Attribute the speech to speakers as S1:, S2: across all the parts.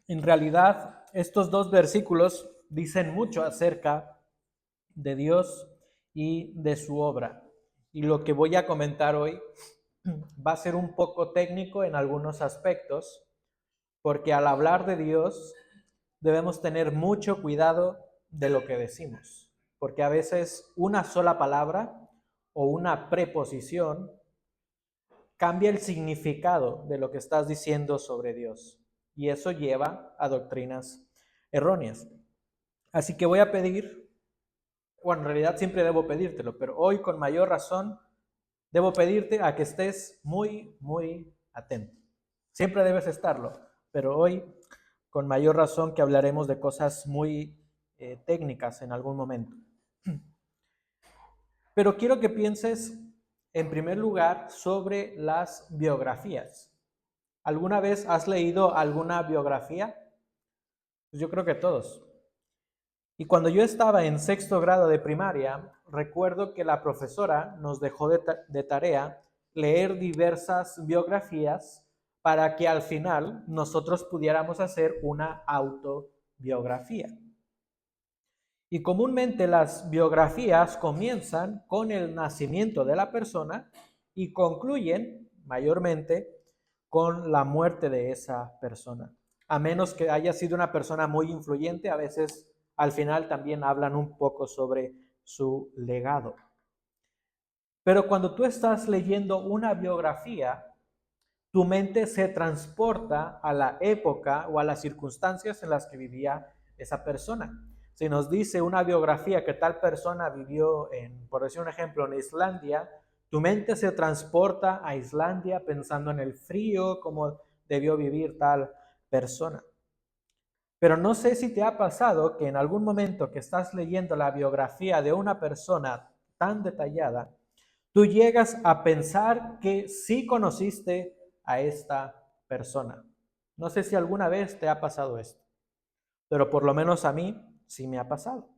S1: En realidad, estos dos versículos dicen mucho acerca de Dios y de su obra. Y lo que voy a comentar hoy va a ser un poco técnico en algunos aspectos, porque al hablar de Dios debemos tener mucho cuidado de lo que decimos, porque a veces una sola palabra o una preposición cambia el significado de lo que estás diciendo sobre Dios, y eso lleva a doctrinas erróneas. Así que voy a pedir, bueno, en realidad siempre debo pedírtelo, pero hoy con mayor razón debo pedirte a que estés muy, muy atento. Siempre debes estarlo, pero hoy con mayor razón que hablaremos de cosas muy técnicas en algún momento. Pero quiero que pienses en primer lugar sobre las biografías. ¿Alguna vez has leído alguna biografía? Pues yo creo que todos. Y cuando yo estaba en sexto grado de primaria, recuerdo que la profesora nos dejó de tarea leer diversas biografías para que al final nosotros pudiéramos hacer una autobiografía. Y comúnmente las biografías comienzan con el nacimiento de la persona y concluyen mayormente con la muerte de esa persona. A menos que haya sido una persona muy influyente, a veces al final también hablan un poco sobre su legado. Pero cuando tú estás leyendo una biografía, tu mente se transporta a la época o a las circunstancias en las que vivía esa persona. Si nos dice una biografía que tal persona vivió por decir un ejemplo, en Islandia, tu mente se transporta a Islandia pensando en el frío, cómo debió vivir tal persona. Pero no sé si te ha pasado que en algún momento que estás leyendo la biografía de una persona tan detallada, tú llegas a pensar que sí conociste a esta persona. No sé si alguna vez te ha pasado esto, pero por lo menos a mí sí me ha pasado.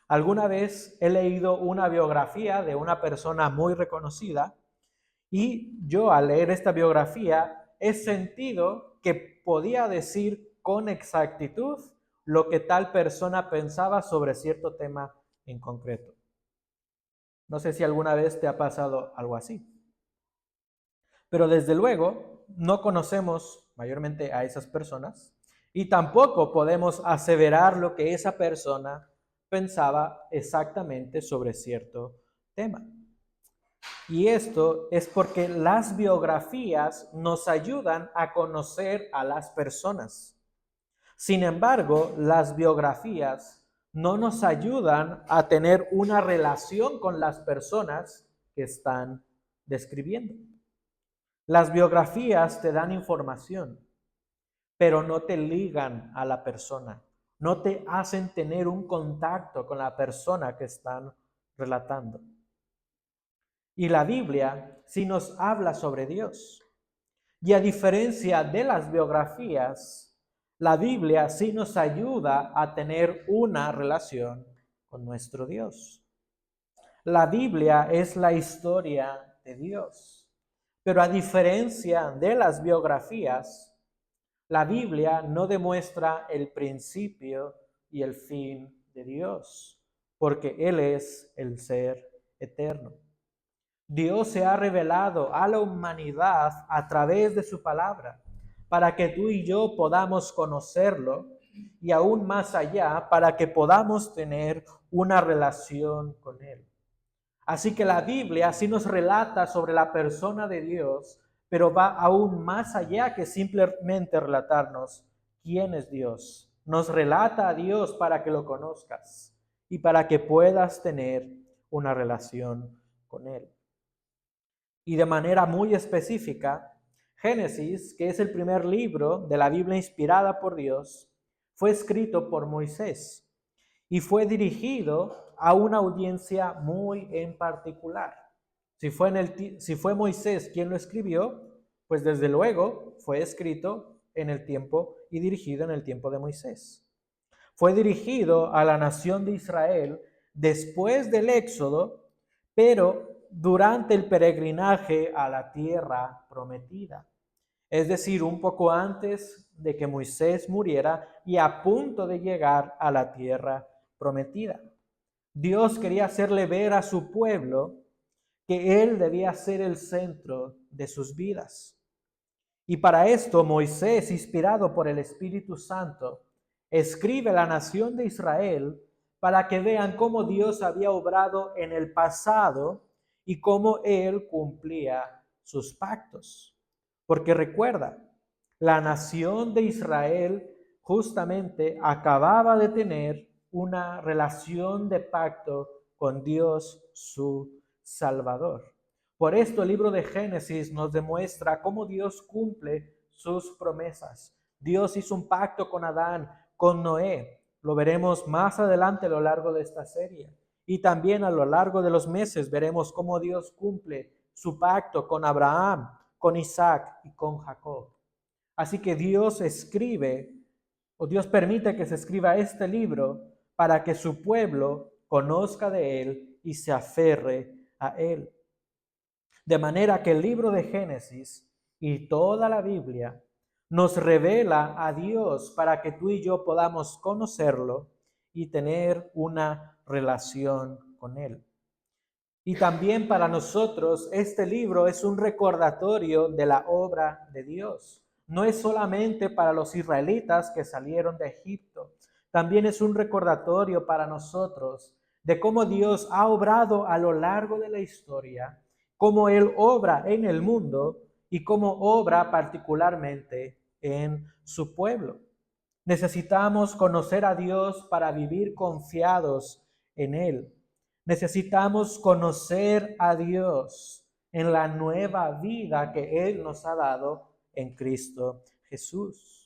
S1: Alguna vez he leído una biografía de una persona muy reconocida y yo al leer esta biografía he sentido que podía decir con exactitud lo que tal persona pensaba sobre cierto tema en concreto. No sé si alguna vez te ha pasado algo así. Pero desde luego no conocemos mayormente a esas personas y tampoco podemos aseverar lo que esa persona pensaba exactamente sobre cierto tema. Y esto es porque las biografías nos ayudan a conocer a las personas. Sin embargo, las biografías no nos ayudan a tener una relación con las personas que están describiendo. Las biografías te dan información, pero no te ligan a la persona, no te hacen tener un contacto con la persona que están relatando. Y la Biblia sí nos habla sobre Dios. Y a diferencia de las biografías, la Biblia sí nos ayuda a tener una relación con nuestro Dios. La Biblia es la historia de Dios. Pero a diferencia de las biografías, la Biblia no demuestra el principio y el fin de Dios, porque Él es el ser eterno. Dios se ha revelado a la humanidad a través de su palabra, para que tú y yo podamos conocerlo y aún más allá, para que podamos tener una relación con Él. Así que la Biblia sí nos relata sobre la persona de Dios, pero va aún más allá que simplemente relatarnos quién es Dios. Nos relata a Dios para que lo conozcas y para que puedas tener una relación con Él. Y de manera muy específica, Génesis, que es el primer libro de la Biblia inspirada por Dios, fue escrito por Moisés y fue dirigido a una audiencia muy en particular. Si fue Moisés quien lo escribió, pues desde luego fue escrito en el tiempo y dirigido en el tiempo de Moisés. Fue dirigido a la nación de Israel después del Éxodo, pero durante el peregrinaje a la tierra prometida. es decir, un poco antes de que Moisés muriera y a punto de llegar a la tierra prometida. Dios quería hacerle ver a su pueblo que Él debía ser el centro de sus vidas. Y para esto Moisés, inspirado por el Espíritu Santo, escribe a la nación de Israel para que vean cómo Dios había obrado en el pasado y cómo Él cumplía sus pactos. Porque recuerda, la nación de Israel justamente acababa de tener una relación de pacto con Dios su Salvador. Por esto el libro de Génesis nos demuestra cómo Dios cumple sus promesas. Dios hizo un pacto con Adán, con Noé. Lo veremos más adelante a lo largo de esta serie. Y también a lo largo de los meses veremos cómo Dios cumple su pacto con Abraham, con Isaac y con Jacob. Así que Dios escribe, o Dios permite que se escriba este libro para que su pueblo conozca de Él y se aferre a Él. De manera que el libro de Génesis y toda la Biblia nos revela a Dios para que tú y yo podamos conocerlo y tener una relación con Él. Y también para nosotros este libro es un recordatorio de la obra de Dios. No es solamente para los israelitas que salieron de Egipto, también es un recordatorio para nosotros de cómo Dios ha obrado a lo largo de la historia, cómo Él obra en el mundo y cómo obra particularmente en su pueblo. Necesitamos conocer a Dios para vivir confiados en Él. Necesitamos conocer a Dios en la nueva vida que Él nos ha dado en Cristo Jesús.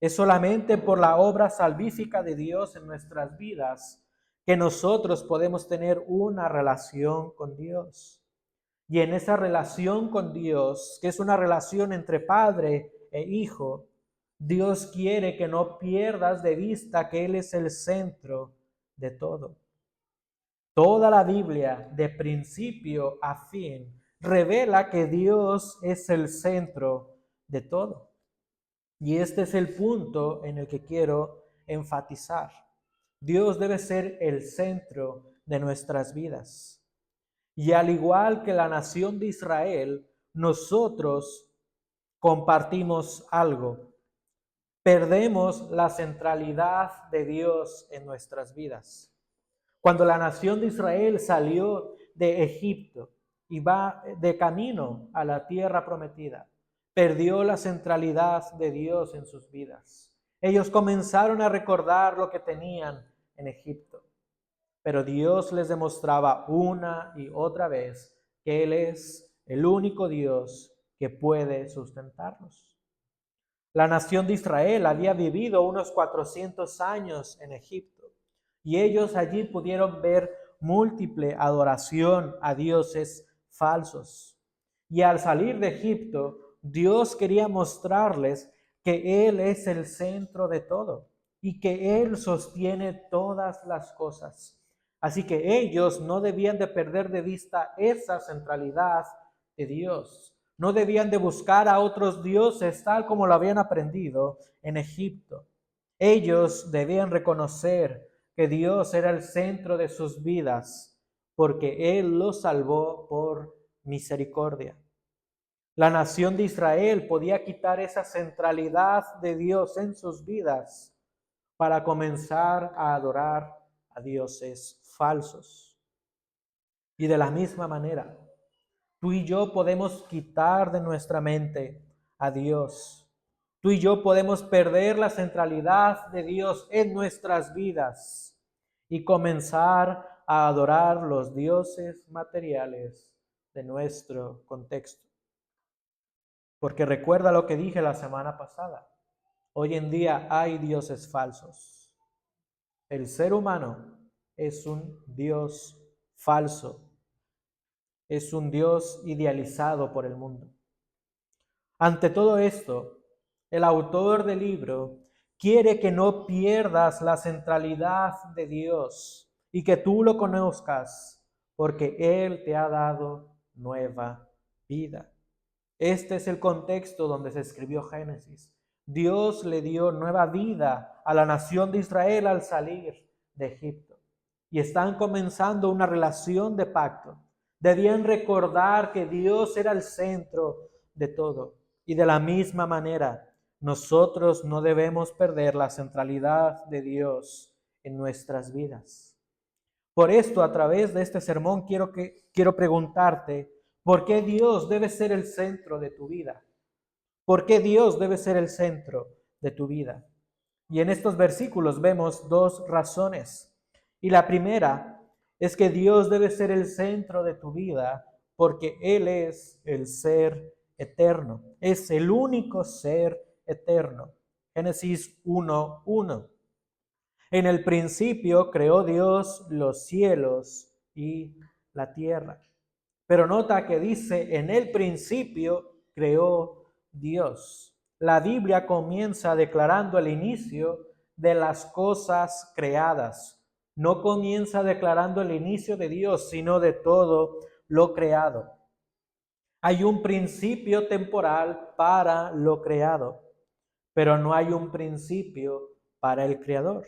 S1: Es solamente por la obra salvífica de Dios en nuestras vidas que nosotros podemos tener una relación con Dios. Y en esa relación con Dios, que es una relación entre padre e hijo, Dios quiere que no pierdas de vista que Él es el centro de todo. Toda la Biblia, de principio a fin, revela que Dios es el centro de todo. Y este es el punto en el que quiero enfatizar. Dios debe ser el centro de nuestras vidas. Y al igual que la nación de Israel, nosotros compartimos algo. Perdemos la centralidad de Dios en nuestras vidas. Cuando la nación de Israel salió de Egipto y va de camino a la tierra prometida, perdió la centralidad de Dios en sus vidas. Ellos comenzaron a recordar lo que tenían en Egipto, pero Dios les demostraba una y otra vez que Él es el único Dios que puede sustentarlos. La nación de Israel había vivido unos 400 años en Egipto. Y ellos allí pudieron ver múltiple adoración a dioses falsos. Y al salir de Egipto, Dios quería mostrarles que Él es el centro de todo y que Él sostiene todas las cosas. Así que ellos no debían de perder de vista esa centralidad de Dios. No debían de buscar a otros dioses tal como lo habían aprendido en Egipto. Ellos debían reconocer que Dios era el centro de sus vidas, porque Él los salvó por misericordia. La nación de Israel podía quitar esa centralidad de Dios en sus vidas para comenzar a adorar a dioses falsos. Y de la misma manera, tú y yo podemos quitar de nuestra mente a Dios. Tú y yo podemos perder la centralidad de Dios en nuestras vidas y comenzar a adorar los dioses materiales de nuestro contexto. Porque recuerda lo que dije la semana pasada. Hoy en día hay dioses falsos. El ser humano es un Dios falso. Es un Dios idealizado por el mundo. Ante todo esto, el autor del libro quiere que no pierdas la centralidad de Dios y que tú lo conozcas, porque Él te ha dado nueva vida. Este es el contexto donde se escribió Génesis. Dios le dio nueva vida a la nación de Israel al salir de Egipto. Y están comenzando una relación de pacto. Debían recordar que Dios era el centro de todo. Y de la misma manera, nosotros no debemos perder la centralidad de Dios en nuestras vidas. Por esto, a través de este sermón, quiero preguntarte, ¿por qué Dios debe ser el centro de tu vida? ¿Por qué Dios debe ser el centro de tu vida? Y en estos versículos vemos dos razones. Y la primera es que Dios debe ser el centro de tu vida porque Él es el ser eterno. Es el único ser eterno. Génesis 1:1. En el principio creó Dios los cielos y la tierra. Pero nota que dice, en el principio creó Dios. La Biblia comienza declarando el inicio de las cosas creadas. No comienza declarando el inicio de Dios, sino de todo lo creado. Hay un principio temporal para lo creado, pero no hay un principio para el Creador.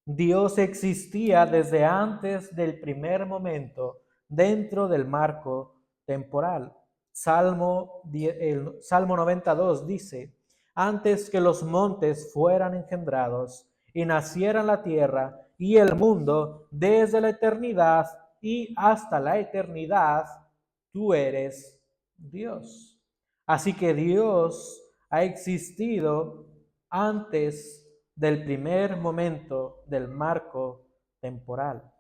S1: Dios existía desde antes del primer momento dentro del marco temporal. El Salmo 92 dice, antes que los montes fueran engendrados y nacieran la tierra y el mundo, desde la eternidad y hasta la eternidad, tú eres Dios. Así que Dios ha existido antes del primer momento del marco temporal.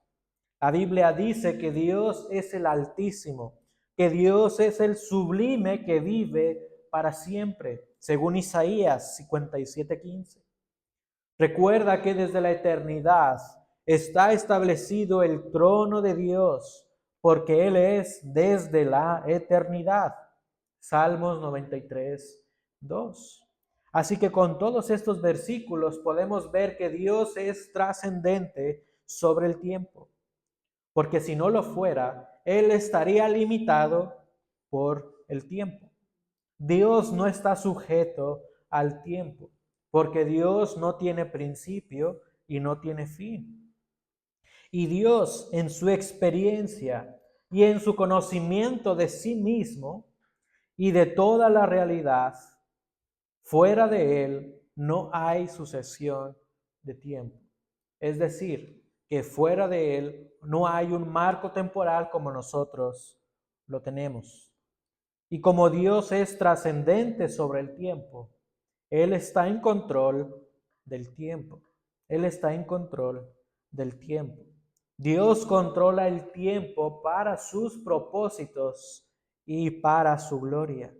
S1: La Biblia dice que Dios es el Altísimo, que Dios es el sublime que vive para siempre, según Isaías 57:15. Recuerda que desde la eternidad está establecido el trono de Dios, porque Él es desde la eternidad. Salmos 93:2. Así que con todos estos versículos podemos ver que Dios es trascendente sobre el tiempo, porque si no lo fuera, Él estaría limitado por el tiempo. Dios no está sujeto al tiempo, porque Dios no tiene principio y no tiene fin. Y Dios, en su experiencia y en su conocimiento de sí mismo y de toda la realidad, fuera de Él no hay sucesión de tiempo. Es decir, que fuera de Él no hay un marco temporal como nosotros lo tenemos. Y como Dios es trascendente sobre el tiempo, Él está en control del tiempo. Él está en control del tiempo. Dios controla el tiempo para sus propósitos y para su gloria.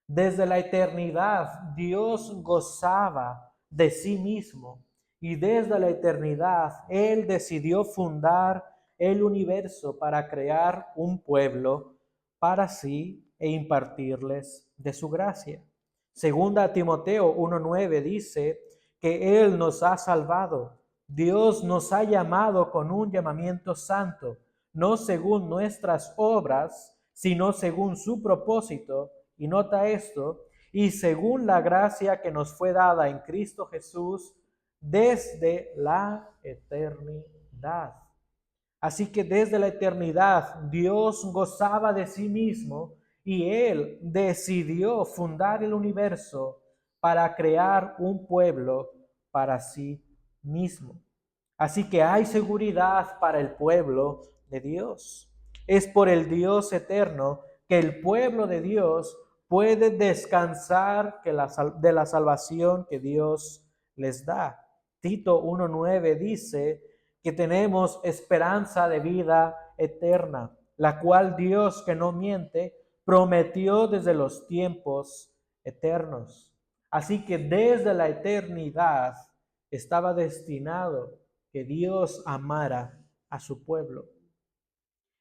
S1: Desde la eternidad, Dios gozaba de sí mismo y desde la eternidad, Él decidió fundar el universo para crear un pueblo para sí e impartirles de su gracia. Segunda Timoteo 1:9 dice que Él nos ha salvado. Dios nos ha llamado con un llamamiento santo, no según nuestras obras, sino según su propósito. Y nota esto, y según la gracia que nos fue dada en Cristo Jesús desde la eternidad. Así que desde la eternidad Dios gozaba de sí mismo y Él decidió fundar el universo para crear un pueblo para sí mismo. Así que hay seguridad para el pueblo de Dios. Es por el Dios eterno que el pueblo de Dios puede descansar de la salvación que Dios les da. Tito 1:9 dice que tenemos esperanza de vida eterna, la cual Dios, que no miente, prometió desde los tiempos eternos. Así que desde la eternidad estaba destinado que Dios amara a su pueblo.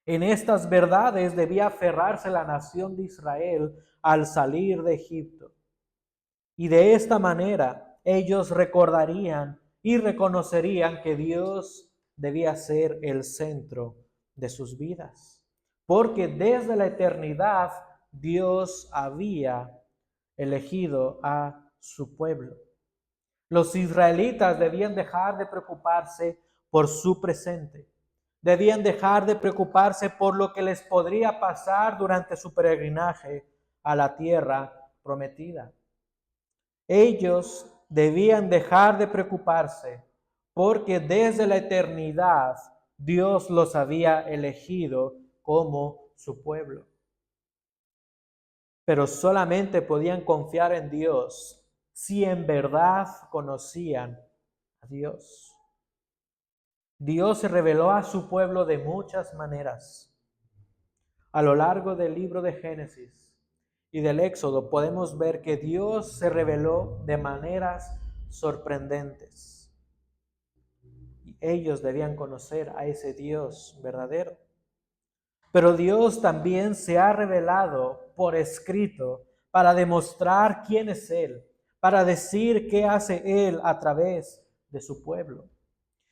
S1: En estas verdades debía aferrarse la nación de Israel al salir de Egipto. Y de esta manera ellos recordarían y reconocerían que Dios debía ser el centro de sus vidas. Porque desde la eternidad Dios había elegido a su pueblo. Los israelitas debían dejar de preocuparse por su presente. Debían dejar de preocuparse por lo que les podría pasar durante su peregrinaje a la tierra prometida. Ellos debían dejar de preocuparse porque desde la eternidad Dios los había elegido como su pueblo. Pero solamente podían confiar en Dios si en verdad conocían a Dios. Dios se reveló a su pueblo de muchas maneras. A lo largo del libro de Génesis y del Éxodo podemos ver que Dios se reveló de maneras sorprendentes. Y ellos debían conocer a ese Dios verdadero. Pero Dios también se ha revelado por escrito para demostrar quién es Él, para decir qué hace Él a través de su pueblo.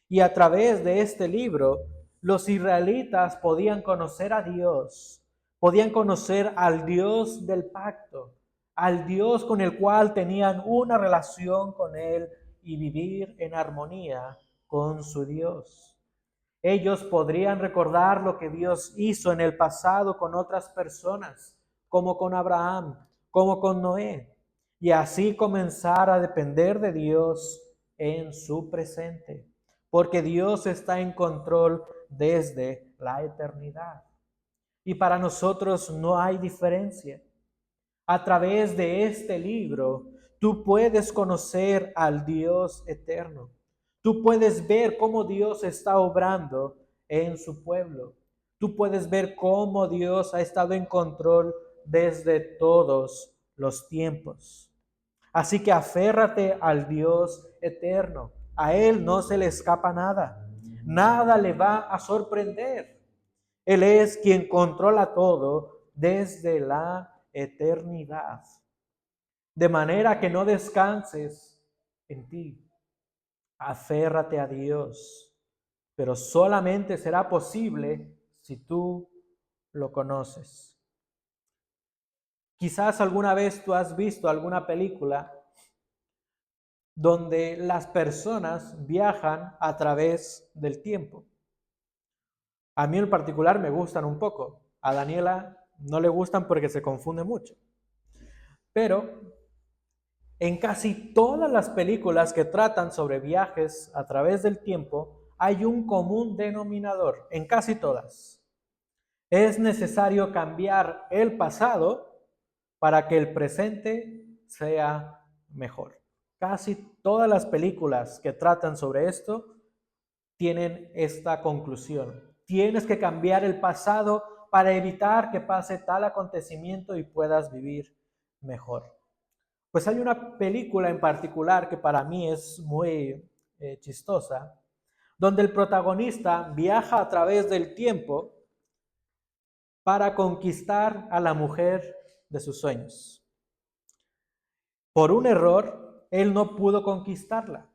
S1: Y a través de este libro, los israelitas podían conocer a Dios, podían conocer al Dios del pacto, al Dios con el cual tenían una relación con Él y vivir en armonía con su Dios. Ellos podrían recordar lo que Dios hizo en el pasado con otras personas, como con Abraham, como con Noé, y así comenzar a depender de Dios en su presente, porque Dios está en control desde la eternidad. Y para nosotros no hay diferencia. A través de este libro, tú puedes conocer al Dios eterno. Tú puedes ver cómo Dios está obrando en su pueblo. Tú puedes ver cómo Dios ha estado en control desde todos los tiempos. Así que aférrate al Dios eterno. A Él no se le escapa nada. Nada le va a sorprender. Él es quien controla todo desde la eternidad. De manera que no descanses en ti. Aférrate a Dios, pero solamente será posible si tú lo conoces. Quizás alguna vez tú has visto alguna película donde las personas viajan a través del tiempo. A mí en particular me gustan un poco. A Daniela no le gustan porque se confunde mucho. Pero en casi todas las películas que tratan sobre viajes a través del tiempo, hay un común denominador, en casi todas. Es necesario cambiar el pasado para que el presente sea mejor. Casi todas las películas que tratan sobre esto tienen esta conclusión. Tienes que cambiar el pasado para evitar que pase tal acontecimiento y puedas vivir mejor. Pues hay una película en particular que para mí es muy chistosa, donde el protagonista viaja a través del tiempo para conquistar a la mujer de sus sueños. Por un error, él no pudo conquistarla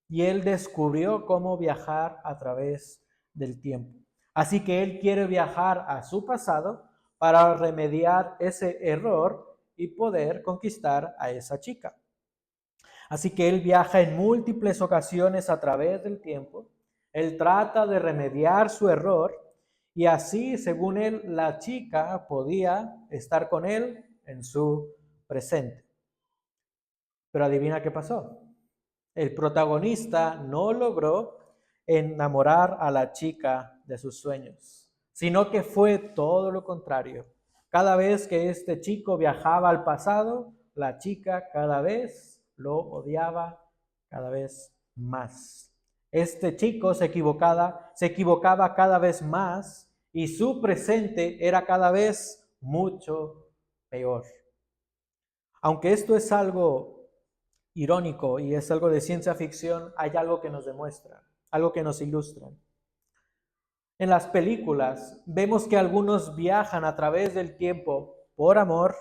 S1: y él descubrió cómo viajar a través del tiempo. Así que él quiere viajar a su pasado para remediar ese error y poder conquistar a esa chica. Así que él viaja en múltiples ocasiones a través del tiempo. Él trata de remediar su error y así, según él, la chica podía estar con él en su presente. Pero adivina qué pasó. El protagonista no logró enamorar a la chica de sus sueños, sino que fue todo lo contrario. Cada vez que este chico viajaba al pasado, la chica cada vez lo odiaba cada vez más. Este chico se equivocaba cada vez más y su presente era cada vez mucho peor. Aunque esto es algo irónico y es algo de ciencia ficción, hay algo que nos demuestra, algo que nos ilustra. En las películas vemos que algunos viajan a través del tiempo por amor,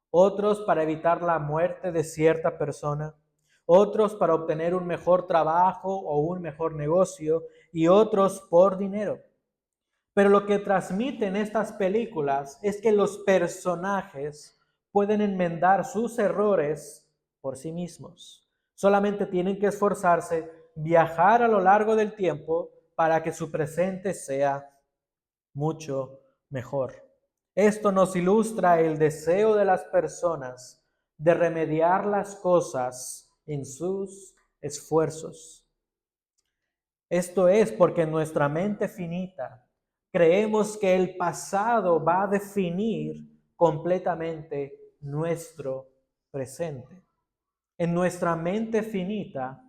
S1: otros para evitar la muerte de cierta persona, otros para obtener un mejor trabajo o un mejor negocio y otros por dinero. Pero lo que transmiten estas películas es que los personajes pueden enmendar sus errores por sí mismos. Solamente tienen que esforzarse, viajar a lo largo del tiempo para que su presente sea mucho mejor. Esto nos ilustra el deseo de las personas de remediar las cosas en sus esfuerzos. Esto es porque en nuestra mente finita creemos que el pasado va a definir completamente nuestro presente. En nuestra mente finita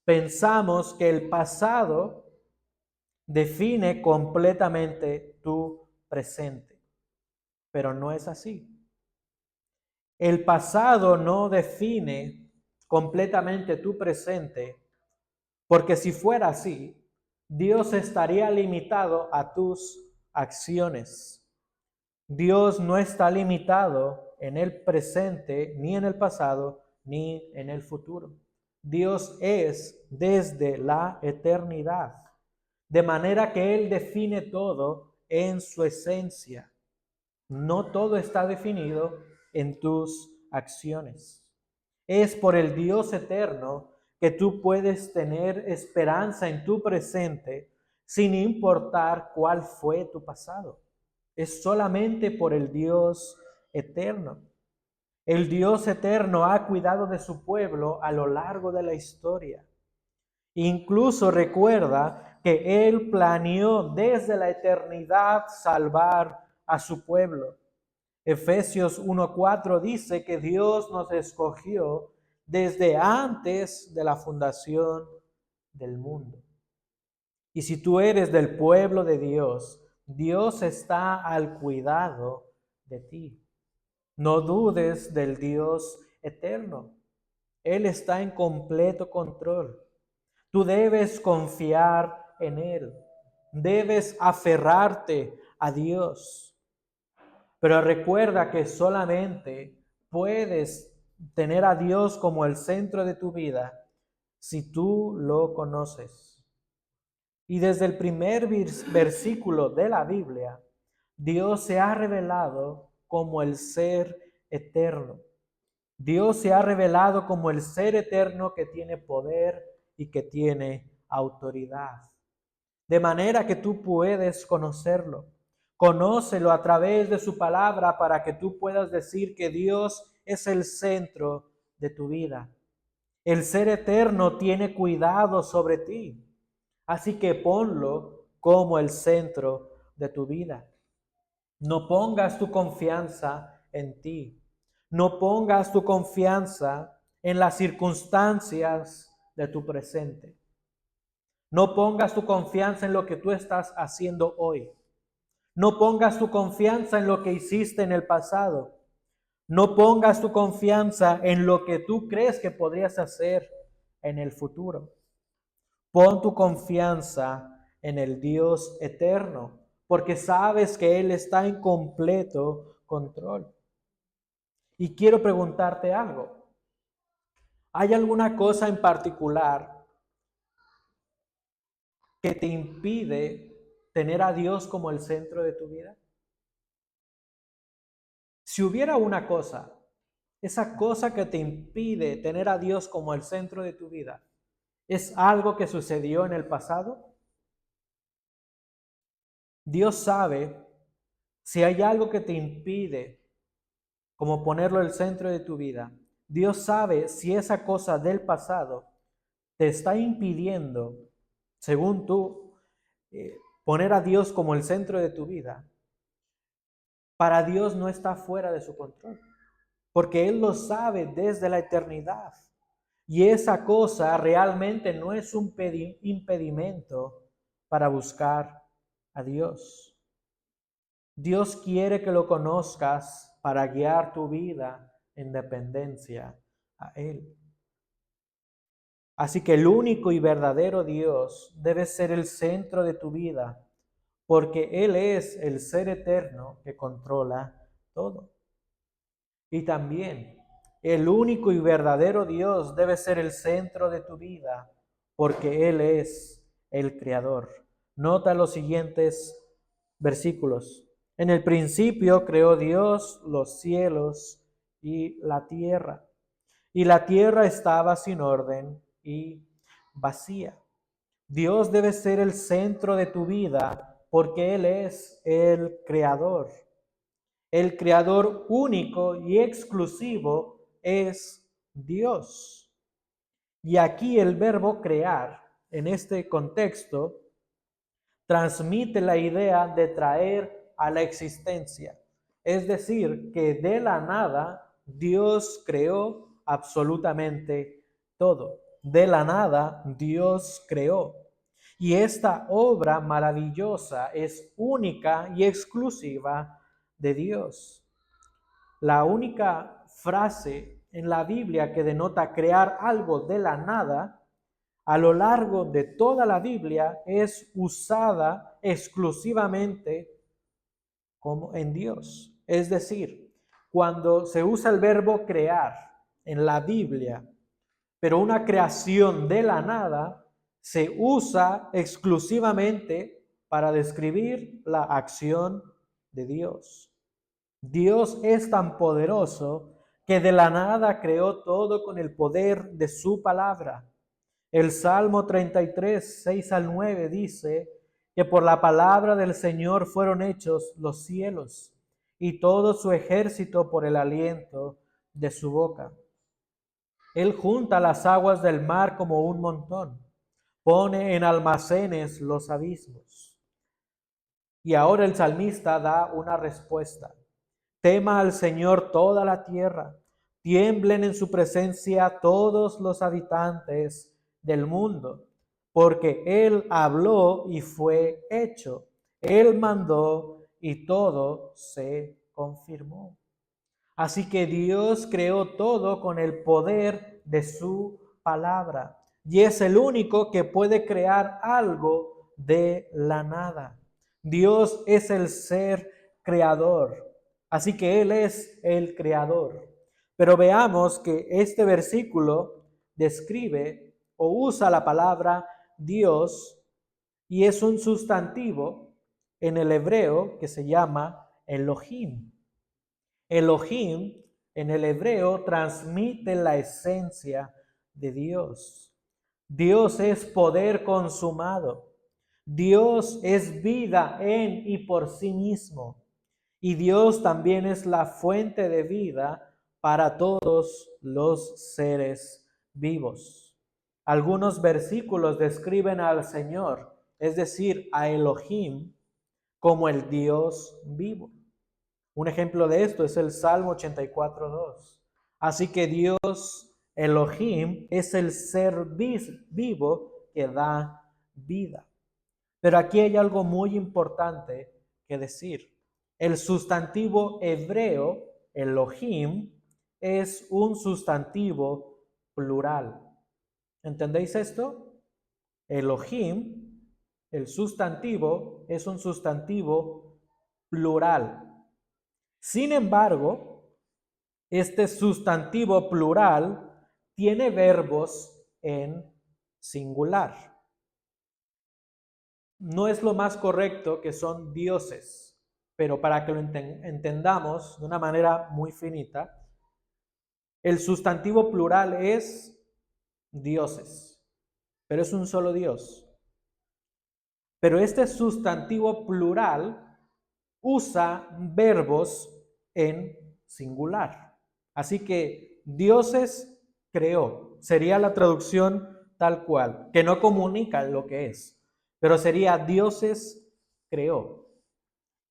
S1: pensamos que el pasado define completamente tu presente, pero no es así. El pasado no define completamente tu presente, porque si fuera así, Dios estaría limitado a tus acciones. Dios no está limitado en el presente, ni en el pasado, ni en el futuro. Dios es desde la eternidad, de manera que Él define todo en su esencia. No todo está definido en tus acciones. Es por el Dios eterno que tú puedes tener esperanza en tu presente sin importar cuál fue tu pasado. Es solamente por el Dios eterno. El Dios eterno ha cuidado de su pueblo a lo largo de la historia. Incluso recuerda que Él planeó desde la eternidad salvar a su pueblo. Efesios 1:4 dice que Dios nos escogió desde antes de la fundación del mundo. Y si tú eres del pueblo de Dios, Dios está al cuidado de ti. No dudes del Dios eterno. Él está en completo control. Tú debes confiar en Él. Debes aferrarte a Dios. Pero recuerda que solamente puedes tener a Dios como el centro de tu vida si tú lo conoces. Y desde el primer versículo de la Biblia, Dios se ha revelado como el ser eterno. Dios se ha revelado como el ser eterno que tiene poder y que tiene autoridad. De manera que tú puedes conocerlo. Conócelo a través de su palabra para que tú puedas decir que Dios es el centro de tu vida. El ser eterno tiene cuidado sobre ti. Así que ponlo como el centro de tu vida. No pongas tu confianza en ti. No pongas tu confianza en las circunstancias de tu presente. No pongas tu confianza en lo que tú estás haciendo hoy. No pongas tu confianza en lo que hiciste en el pasado. No pongas tu confianza en lo que tú crees que podrías hacer en el futuro. Pon tu confianza en el Dios eterno, porque sabes que Él está en completo control. Y quiero preguntarte algo. ¿Hay alguna cosa en particular que te impide tener a Dios como el centro de tu vida? Si hubiera una cosa, esa cosa que te impide tener a Dios como el centro de tu vida, ¿es algo que sucedió en el pasado? Dios sabe si hay algo que te impide como ponerlo el centro de tu vida. Dios sabe si esa cosa del pasado te está impidiendo, según tú, poner a Dios como el centro de tu vida. Para Dios no está fuera de su control, porque Él lo sabe desde la eternidad. Y esa cosa realmente no es un impedimento para buscar a Dios. Dios quiere que lo conozcas para guiar tu vida en dependencia a Él. Así que el único y verdadero Dios debe ser el centro de tu vida, porque Él es el ser eterno que controla todo. Y también el único y verdadero Dios debe ser el centro de tu vida, porque Él es el Creador. Nota los siguientes versículos. En el principio creó Dios los cielos y la tierra. Y la tierra estaba sin orden y vacía. Dios debe ser el centro de tu vida porque Él es el creador. El creador único y exclusivo es Dios. Y aquí el verbo crear, en este contexto, transmite la idea de traer a la existencia. Es decir, que de la nada Dios creó absolutamente todo. De la nada Dios creó. Y esta obra maravillosa es única y exclusiva de Dios. La única frase en la Biblia que denota crear algo de la nada a lo largo de toda la Biblia es usada exclusivamente como en Dios. Es decir, cuando se usa el verbo crear en la Biblia, pero una creación de la nada, se usa exclusivamente para describir la acción de Dios. Dios es tan poderoso que de la nada creó todo con el poder de su palabra. El Salmo 33, 6 al 9 dice que por la palabra del Señor fueron hechos los cielos y todo su ejército por el aliento de su boca. Él junta las aguas del mar como un montón, pone en almacenes los abismos. Y ahora el salmista da una respuesta. Tema al Señor toda la tierra, tiemblen en su presencia todos los habitantes del mundo, porque Él habló y fue hecho, Él mandó y todo se confirmó. Así que Dios creó todo con el poder de su palabra y es el único que puede crear algo de la nada. Dios es el ser creador, así que Él es el creador. Pero veamos que este versículo describe o usa la palabra Dios y es un sustantivo en el hebreo que se llama Elohim. Elohim en el hebreo transmite la esencia de Dios. Dios es poder consumado. Dios es vida en y por sí mismo. Y Dios también es la fuente de vida para todos los seres vivos. Algunos versículos describen al Señor, es decir, a Elohim, como el Dios vivo. Un ejemplo de esto es el Salmo 84:2. Así que Dios, Elohim, es el ser vivo que da vida. Pero aquí hay algo muy importante que decir. El sustantivo hebreo, Elohim, es un sustantivo plural. ¿Entendéis esto? Elohim, el sustantivo, es un sustantivo plural. Sin embargo, este sustantivo plural tiene verbos en singular. No es lo más correcto que son dioses, pero para que lo entendamos de una manera muy finita, el sustantivo plural es dioses, pero es un solo Dios. Pero este sustantivo plural usa verbos en singular. Así que dioses creó, sería la traducción tal cual, que no comunica lo que es, pero sería dioses creó.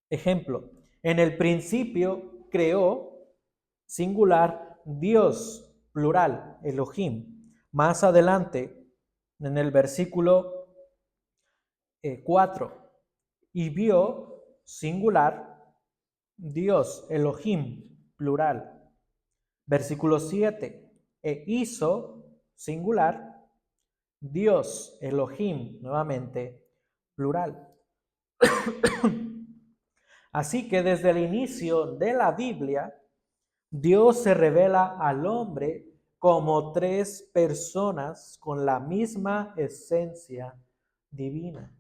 S1: Ejemplo, en el principio creó, singular, Dios, plural, Elohim. Más adelante, en el versículo 4, y vio, singular, Dios, Elohim, plural. Versículo 7, e hizo, singular, Dios, Elohim, nuevamente, plural. Así que desde el inicio de la Biblia, Dios se revela al hombre como tres personas con la misma esencia divina.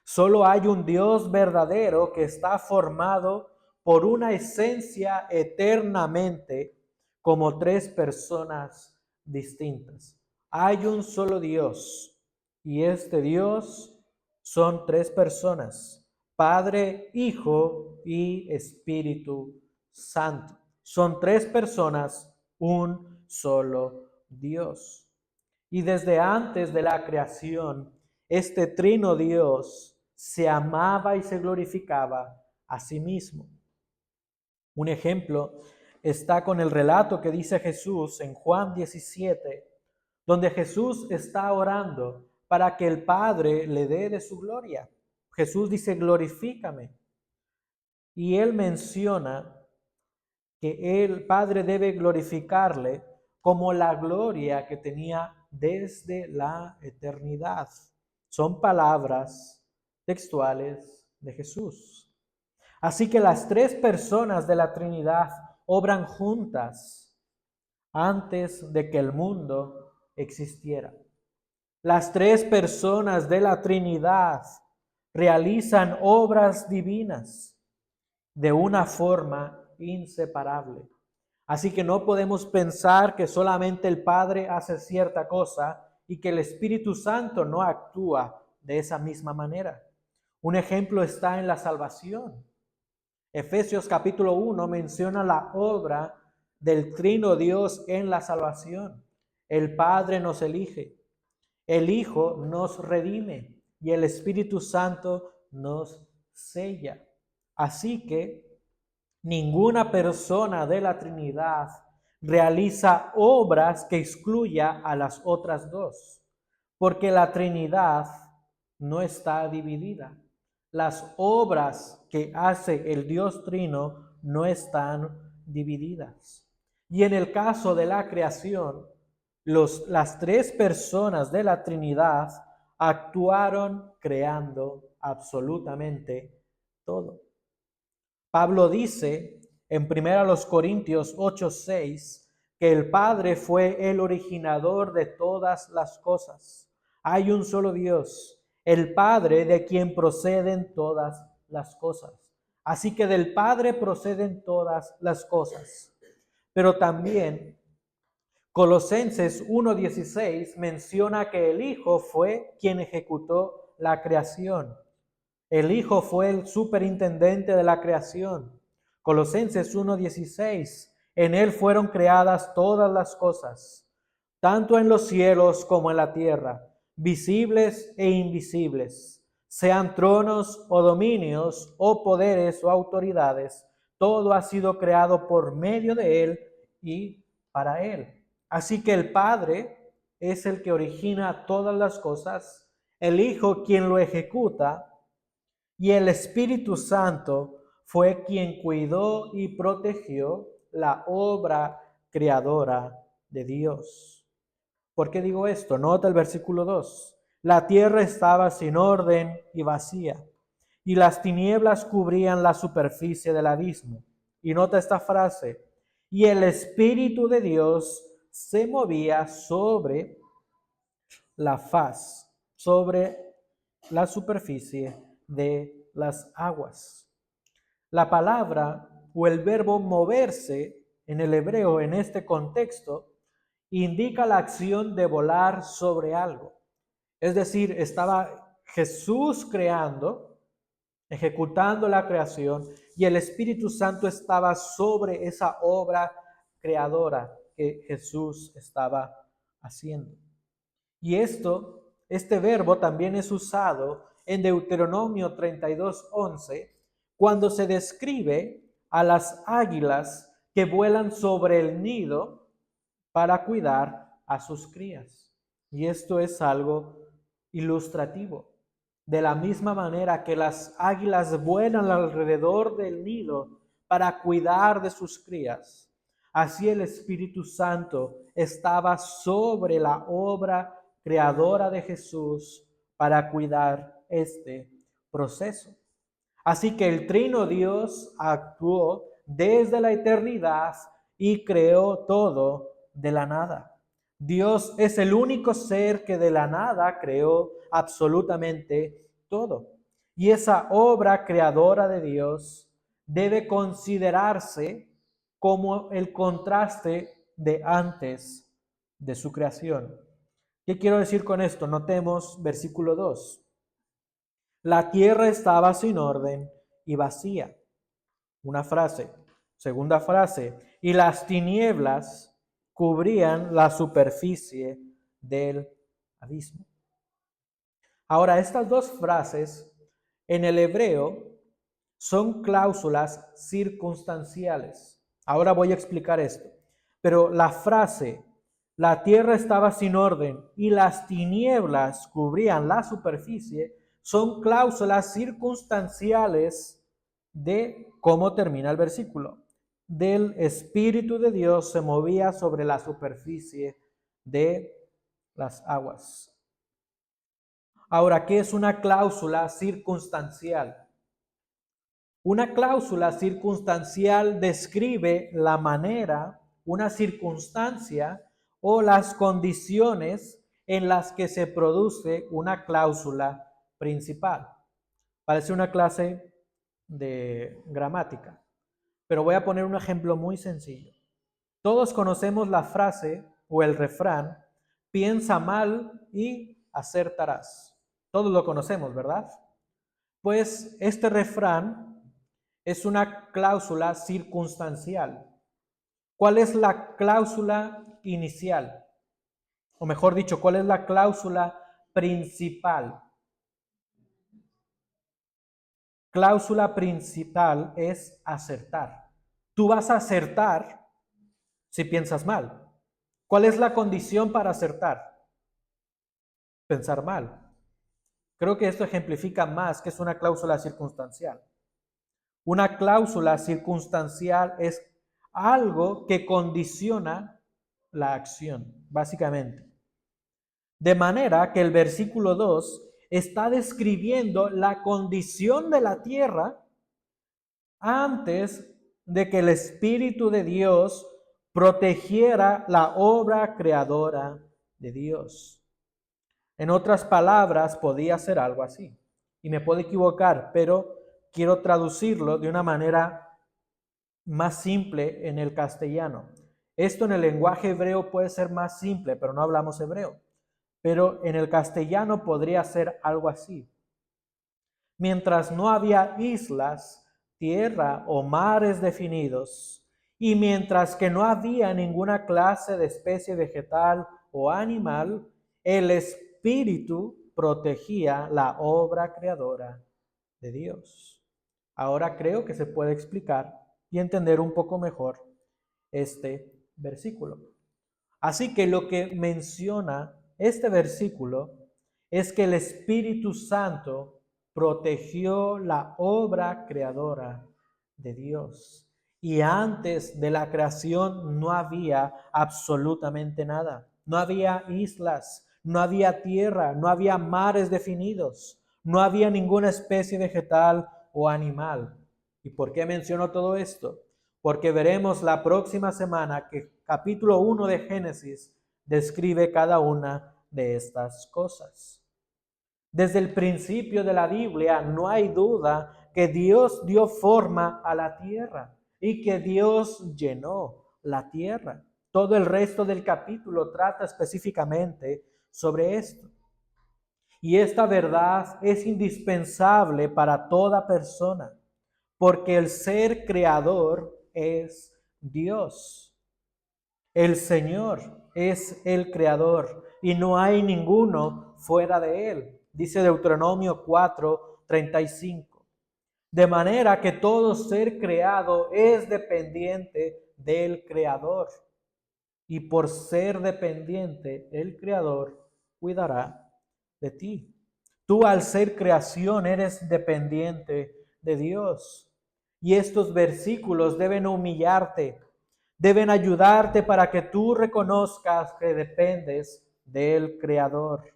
S1: Solo hay un Dios verdadero que está formado por una esencia eternamente como tres personas distintas. Hay un solo Dios y este Dios son tres personas: Padre, Hijo y Espíritu Santo. Son tres personas, un solo Dios. Y desde antes de la creación, este trino Dios se amaba y se glorificaba a sí mismo. Un ejemplo está con el relato que dice Jesús en Juan 17, donde Jesús está orando para que el Padre le dé de su gloria. Jesús dice, glorifícame. Y él menciona que el Padre debe glorificarle como la gloria que tenía desde la eternidad. Son palabras textuales de Jesús. Así que las tres personas de la Trinidad obran juntas antes de que el mundo existiera. Las tres personas de la Trinidad realizan obras divinas de una forma inseparable. Así que no podemos pensar que solamente el Padre hace cierta cosa y que el Espíritu Santo no actúa de esa misma manera. Un ejemplo está en la salvación. Efesios capítulo 1 menciona la obra del trino Dios en la salvación. El Padre nos elige, el Hijo nos redime y el Espíritu Santo nos sella. Así que ninguna persona de la Trinidad realiza obras que excluya a las otras dos, porque la Trinidad no está dividida. Las obras que hace el Dios Trino no están divididas. Y en el caso de la creación, las tres personas de la Trinidad actuaron creando absolutamente todo. Pablo dice en 1 Corintios 8:6 que el Padre fue el originador de todas las cosas. Hay un solo Dios, el Padre de quien proceden todas las cosas. Así que del Padre proceden todas las cosas. Pero también Colosenses 1:16 menciona que el Hijo fue quien ejecutó la creación. El Hijo fue el superintendente de la creación. Colosenses 1:16, en Él fueron creadas todas las cosas, tanto en los cielos como en la tierra, visibles e invisibles, sean tronos o dominios o poderes o autoridades, todo ha sido creado por medio de Él y para Él. Así que el Padre es el que origina todas las cosas, el Hijo quien lo ejecuta, y el Espíritu Santo fue quien cuidó y protegió la obra creadora de Dios. ¿Por qué digo esto? Nota el versículo 2. La tierra estaba sin orden y vacía, y las tinieblas cubrían la superficie del abismo. Y nota esta frase. Y el Espíritu de Dios se movía sobre la faz, sobre la superficie de las aguas. La palabra o el verbo moverse en el hebreo en este contexto indica la acción de volar sobre algo. Es decir, estaba Jesús creando, ejecutando la creación, y el Espíritu Santo estaba sobre esa obra creadora que Jesús estaba haciendo. Y este verbo también es usado en Deuteronomio 32:11, cuando se describe a las águilas que vuelan sobre el nido para cuidar a sus crías. Y esto es algo ilustrativo. De la misma manera que las águilas vuelan alrededor del nido para cuidar de sus crías, así el Espíritu Santo estaba sobre la obra creadora de Jesús para cuidar este proceso. Así que el Trino Dios actuó desde la eternidad y creó todo de la nada. Dios es el único ser que de la nada creó absolutamente todo. Y esa obra creadora de Dios debe considerarse como el contraste de antes de su creación. ¿Qué quiero decir con esto? Notemos versículo 2. La tierra estaba sin orden y vacía. Una frase. Segunda frase. Y las tinieblas cubrían la superficie del abismo. Ahora, estas dos frases en el hebreo son cláusulas circunstanciales. Ahora voy a explicar esto. Pero la frase, la tierra estaba sin orden y las tinieblas cubrían la superficie, son cláusulas circunstanciales de cómo termina el versículo. Del Espíritu de Dios se movía sobre la superficie de las aguas. Ahora, ¿qué es una cláusula circunstancial? Una cláusula circunstancial describe la manera, una circunstancia o las condiciones en las que se produce una cláusula principal. Parece una clase de gramática, pero voy a poner un ejemplo muy sencillo. Todos conocemos la frase o el refrán, piensa mal y acertarás. Todos lo conocemos, ¿verdad? Pues este refrán es una cláusula circunstancial. ¿Cuál es la cláusula inicial? O mejor dicho, ¿cuál es la cláusula principal? Cláusula principal es acertar. Tú vas a acertar si piensas mal. ¿Cuál es la condición para acertar? Pensar mal. Creo que esto ejemplifica más que es una cláusula circunstancial. Una cláusula circunstancial es algo que condiciona la acción, básicamente. De manera que el versículo 2 está describiendo la condición de la tierra antes de que el Espíritu de Dios protegiera la obra creadora de Dios. En otras palabras, podía ser algo así. Y me puedo equivocar, pero quiero traducirlo de una manera más simple en el castellano. Esto en el lenguaje hebreo puede ser más simple, pero no hablamos hebreo. Pero en el castellano podría ser algo así. Mientras no había islas, tierra o mares definidos, y mientras que no había ninguna clase de especie vegetal o animal, el Espíritu protegía la obra creadora de Dios. Ahora creo que se puede explicar y entender un poco mejor este versículo. Así que lo que menciona este versículo es que el Espíritu Santo protegió la obra creadora de Dios. Y antes de la creación no había absolutamente nada. No había islas, no había tierra, no había mares definidos, no había ninguna especie vegetal o animal. ¿Y por qué menciono todo esto? Porque veremos la próxima semana que capítulo 1 de Génesis describe cada una de estas cosas. Desde el principio de la Biblia no hay duda que Dios dio forma a la tierra y que Dios llenó la tierra. Todo el resto del capítulo trata específicamente sobre esto. Y esta verdad es indispensable para toda persona, porque el ser creador es Dios. El Señor es el creador y no hay ninguno fuera de él. Dice Deuteronomio 4:35. De manera que todo ser creado es dependiente del creador. Y por ser dependiente, el creador cuidará de ti. Tú al ser creación eres dependiente de Dios. Y estos versículos deben humillarte, deben ayudarte para que tú reconozcas que dependes del Creador.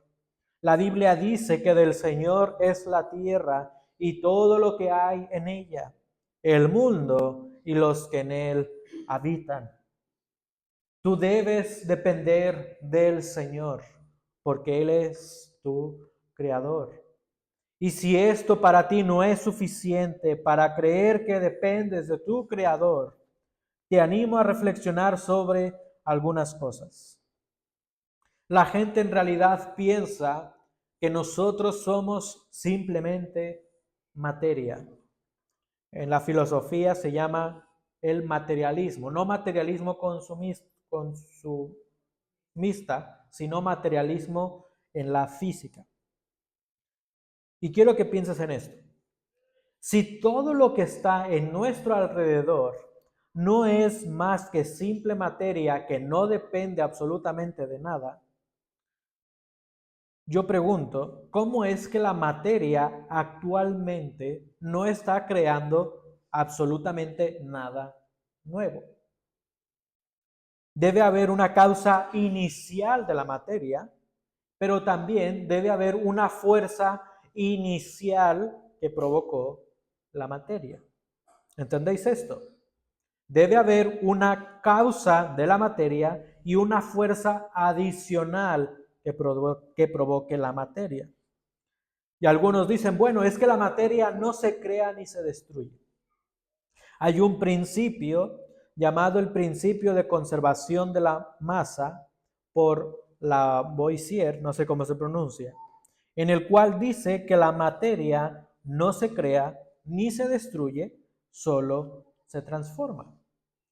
S1: La Biblia dice que del Señor es la tierra y todo lo que hay en ella, el mundo y los que en él habitan. Tú debes depender del Señor, porque Él es tu Creador. Y si esto para ti no es suficiente para creer que dependes de tu Creador, te animo a reflexionar sobre algunas cosas. La gente en realidad piensa que nosotros somos simplemente materia. En la filosofía se llama el materialismo, no materialismo consumista, sino materialismo en la física. Y quiero que pienses en esto. Si todo lo que está en nuestro alrededor no es más que simple materia que no depende absolutamente de nada, yo pregunto, ¿cómo es que la materia actualmente no está creando absolutamente nada nuevo? Debe haber una causa inicial de la materia, pero también debe haber una fuerza inicial que provocó la materia. ¿Entendéis esto? Debe haber una causa de la materia y una fuerza adicional que provoque la materia. Y algunos dicen, bueno, es que la materia no se crea ni se destruye. Hay un principio llamado el principio de conservación de la masa por Lavoisier, no sé cómo se pronuncia, en el cual dice que la materia no se crea ni se destruye, solo se transforma.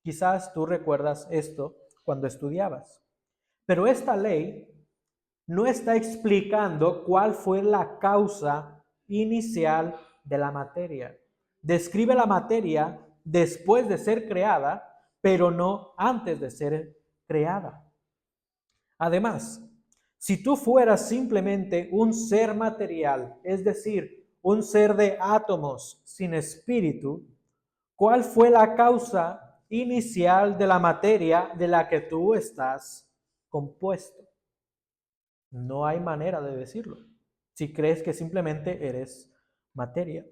S1: Quizás tú recuerdas esto cuando estudiabas. Pero esta ley no está explicando cuál fue la causa inicial de la materia. Describe la materia después de ser creada, pero no antes de ser creada. Además, si tú fueras simplemente un ser material, es decir, un ser de átomos sin espíritu, ¿cuál fue la causa inicial de la materia de la que tú estás compuesto? No hay manera de decirlo, si crees que simplemente eres materia.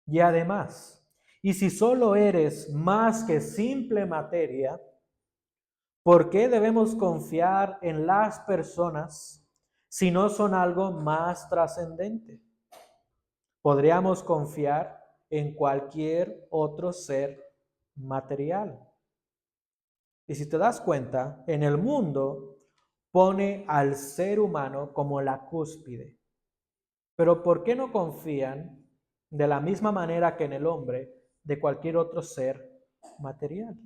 S1: Y además, y si solo eres más que simple materia, ¿por qué debemos confiar en las personas si no son algo más trascendente? Podríamos confiar en cualquier otro ser material. Y si te das cuenta, en el mundo pone al ser humano como la cúspide. Pero ¿por qué no confían de la misma manera que en el hombre de cualquier otro ser material?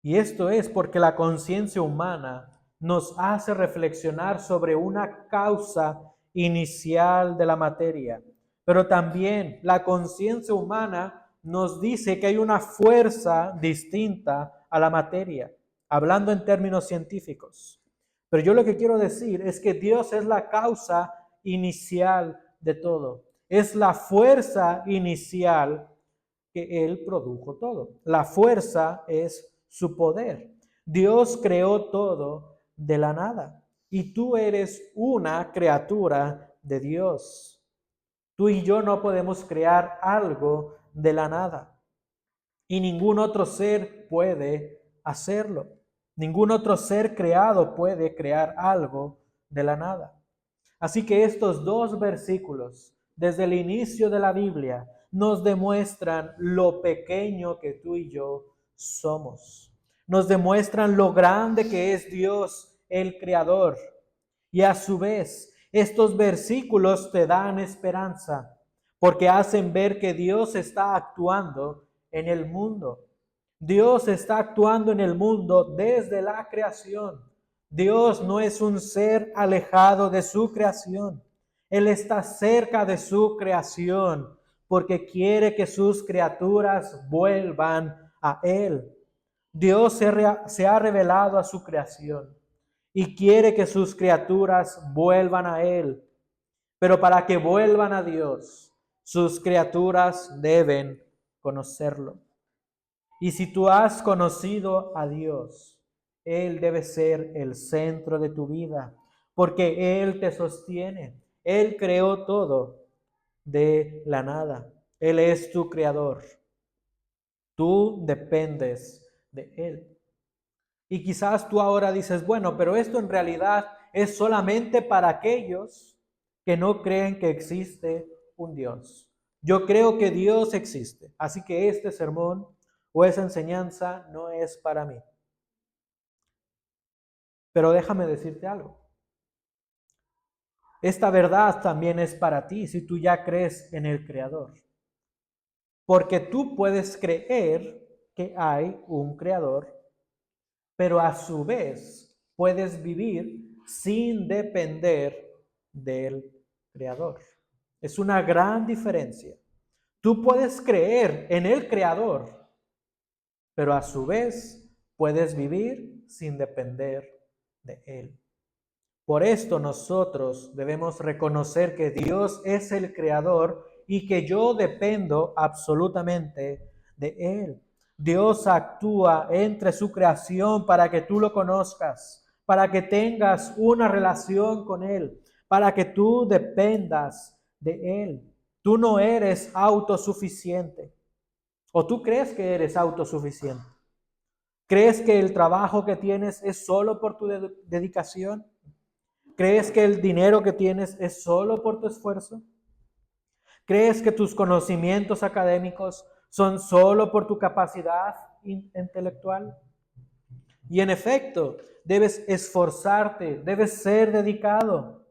S1: Y esto es porque la conciencia humana nos hace reflexionar sobre una causa inicial de la materia. Pero también la conciencia humana nos dice que hay una fuerza distinta a la materia, hablando en términos científicos. Pero yo lo que quiero decir es que Dios es la causa inicial de todo. Es la fuerza inicial que Él produjo todo. La fuerza es su poder. Dios creó todo de la nada y tú eres una criatura de Dios. Tú y yo no podemos crear algo de la nada y ningún otro ser puede hacerlo. Ningún otro ser creado puede crear algo de la nada. Así que estos dos versículos, desde el inicio de la Biblia, nos demuestran lo pequeño que tú y yo somos. Nos demuestran lo grande que es Dios, el Creador. Y a su vez, estos versículos te dan esperanza, porque hacen ver que Dios está actuando en el mundo. Dios está actuando en el mundo desde la creación. Dios no es un ser alejado de su creación. Él está cerca de su creación porque quiere que sus criaturas vuelvan a Él. Dios se ha revelado a su creación y quiere que sus criaturas vuelvan a Él. Pero para que vuelvan a Dios, sus criaturas deben conocerlo. Y si tú has conocido a Dios, Él debe ser el centro de tu vida, porque Él te sostiene. Él creó todo de la nada. Él es tu creador. Tú dependes de Él. Y quizás tú ahora dices, bueno, pero esto en realidad es solamente para aquellos que no creen que existe un Dios. Yo creo que Dios existe, así que este sermón o esa enseñanza no es para mí. Pero déjame decirte algo. Esta verdad también es para ti si tú ya crees en el Creador. Porque tú puedes creer que hay un Creador, pero a su vez puedes vivir sin depender del Creador. Es una gran diferencia. Tú puedes creer en el Creador, pero a su vez puedes vivir sin depender de Él. Por esto nosotros debemos reconocer que Dios es el Creador y que yo dependo absolutamente de Él. Dios actúa entre su creación para que tú lo conozcas, para que tengas una relación con Él, para que tú dependas de Él. Tú no eres autosuficiente. ¿O tú crees que eres autosuficiente? ¿Crees que el trabajo que tienes es solo por tu dedicación? ¿Crees que el dinero que tienes es solo por tu esfuerzo? ¿Crees que tus conocimientos académicos son solo por tu capacidad intelectual? Y en efecto, debes esforzarte, debes ser dedicado,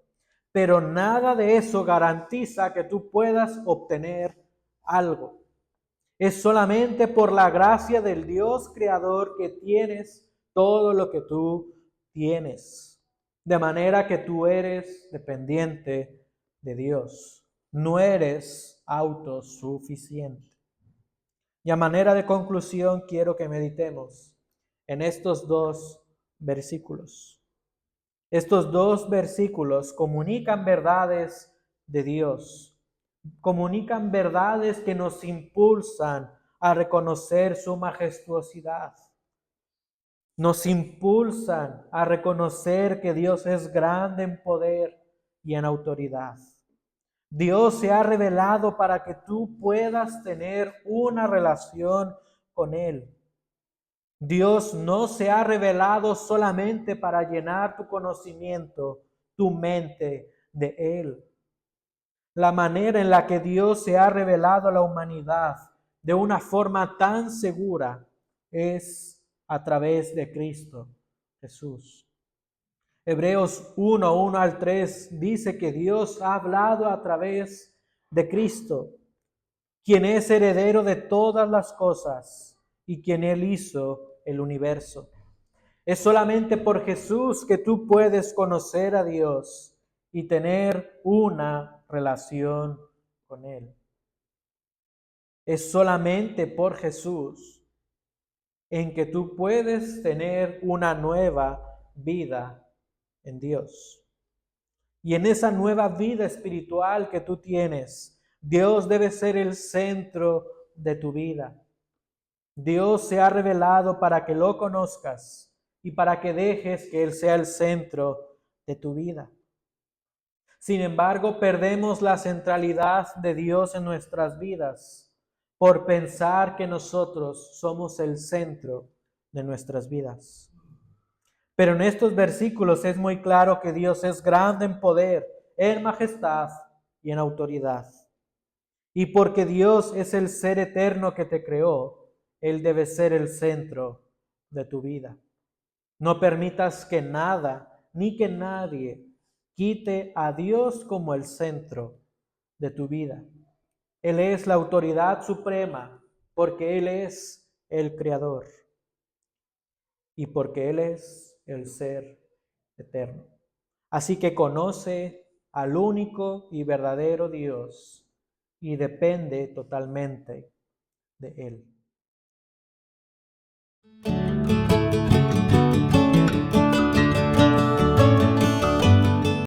S1: pero nada de eso garantiza que tú puedas obtener algo. Es solamente por la gracia del Dios creador que tienes todo lo que tú tienes. De manera que tú eres dependiente de Dios. No eres autosuficiente. Y a manera de conclusión quiero que meditemos en estos dos versículos. Estos dos versículos comunican verdades de Dios. Comunican verdades que nos impulsan a reconocer su majestuosidad. Nos impulsan a reconocer que Dios es grande en poder y en autoridad. Dios se ha revelado para que tú puedas tener una relación con Él. Dios no se ha revelado solamente para llenar tu conocimiento, tu mente de Él. La manera en la que Dios se ha revelado a la humanidad de una forma tan segura es a través de Cristo Jesús. Hebreos 1 al 3 dice que Dios ha hablado a través de Cristo, quien es heredero de todas las cosas y quien Él hizo el universo. Es solamente por Jesús que tú puedes conocer a Dios y tener una relación con Él. Es solamente por Jesús en que tú puedes tener una nueva vida en Dios. Y en esa nueva vida espiritual que tú tienes, Dios debe ser el centro de tu vida. Dios se ha revelado para que lo conozcas y para que dejes que Él sea el centro de tu vida. Sin embargo, perdemos la centralidad de Dios en nuestras vidas por pensar que nosotros somos el centro de nuestras vidas. Pero en estos versículos es muy claro que Dios es grande en poder, en majestad y en autoridad. Y porque Dios es el ser eterno que te creó, Él debe ser el centro de tu vida. No permitas que nada ni que nadie quite a Dios como el centro de tu vida. Él es la autoridad suprema porque Él es el Creador y porque Él es el ser eterno. Así que conoce al único y verdadero Dios y depende totalmente de Él.